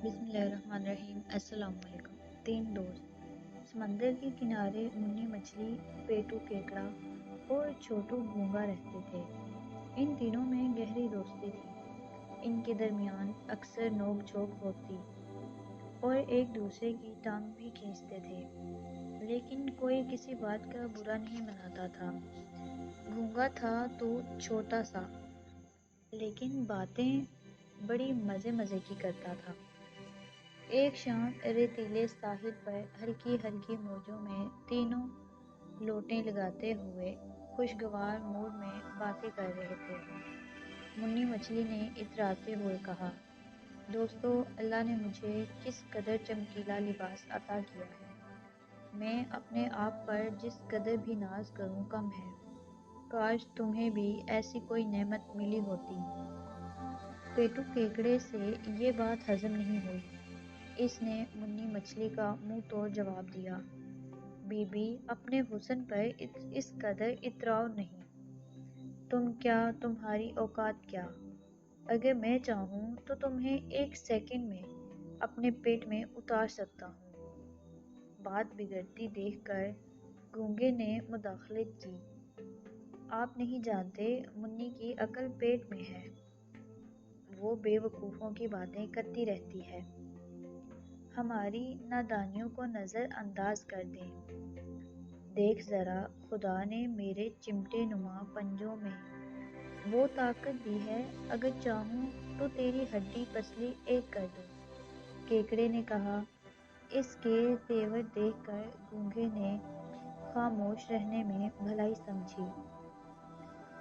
بسم اللہ الرحمن الرحیم۔ السلام علیکم۔ تین دوست سمندر کے کنارے منی مچھلی، پیٹو کیکڑا اور چھوٹو گونگا رہتے تھے۔ ان تینوں میں گہری دوستی تھی۔ ان کے درمیان اکثر نوک جھوک ہوتی اور ایک دوسرے کی ٹانگ بھی کھینچتے تھے، لیکن کوئی کسی بات کا برا نہیں مناتا تھا۔ گونگا تھا تو چھوٹا سا، لیکن باتیں بڑی مزے مزے کی کرتا تھا۔ ایک شام ریتیلے ساحل پر ہلکی ہلکی موجوں میں تینوں لوٹیں لگاتے ہوئے خوشگوار موڈ میں باتیں کر رہے تھے۔ منی مچھلی نے اتراتے ہوئے کہا، دوستو، اللہ نے مجھے کس قدر چمکیلا لباس عطا کیا ہے۔ میں اپنے آپ پر جس قدر بھی ناز کروں کم ہے۔ کاش تمہیں بھی ایسی کوئی نعمت ملی ہوتی۔ پیٹو کیکڑے سے یہ بات ہضم نہیں ہوئی۔ اس نے منی مچھلی کا منہ توڑ جواب دیا، بی بی، اپنے حسن پر اس قدر اتراؤ نہیں۔ تم کیا، تمہاری اوقات کیا؟ اگر میں چاہوں تو تمہیں ایک سیکنڈ میں اپنے پیٹ میں اتار سکتا ہوں۔ بات بگڑتی دیکھ کر گونگے نے مداخلت کی، آپ نہیں جانتے منی کی عقل پیٹ میں ہے، وہ بے وقوفوں کی باتیں کرتی رہتی ہے۔ ہماری نادانیوں کو نظر انداز کر دیں۔ دیکھ ذرا، خدا نے میرے چمٹے نما پنجوں میں وہ طاقت دی ہے، اگر چاہوں تو تیری ہڈی پسلی ایک کر دوں۔ کیکڑے نے کہا۔ اس کے تیور دیکھ کر گونگے نے خاموش رہنے میں بھلائی سمجھی۔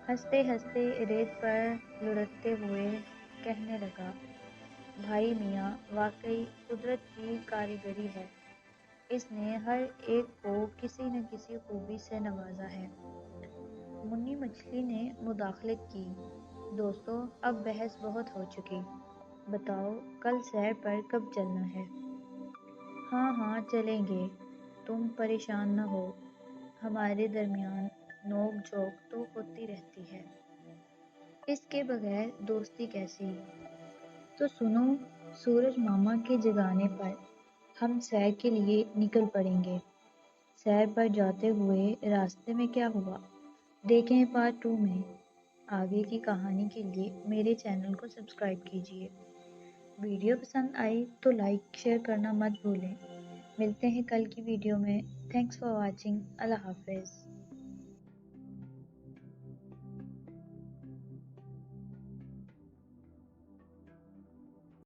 ہنستے ہنستے ریت پر لڑھکتے ہوئے کہنے لگا، بھائی میاں، واقعی قدرت کی کاریگری ہے، اس نے ہر ایک کو کسی نہ کسی خوبی سے نوازا ہے۔ منی مچھلی نے مداخلت کی، دوستو، اب بحث بہت ہو چکی، بتاؤ کل سیر پر کب چلنا ہے؟ ہاں ہاں چلیں گے، تم پریشان نہ ہو، ہمارے درمیان نوک جھوک تو ہوتی رہتی ہے، اس کے بغیر دوستی کیسی؟ تو سنو، سورج ماما کے جگانے پر ہم سیر کے لیے نکل پڑیں گے۔ سیر پر جاتے ہوئے راستے میں کیا ہوا، دیکھیں پارٹ 2 میں۔ آگے کی کہانی کے لیے میرے چینل کو سبسکرائب کیجیے۔ ویڈیو پسند آئی تو لائک شیئر کرنا مت بھولیں۔ ملتے ہیں کل کی ویڈیو میں۔ Thanks for watching. اللہ حافظ۔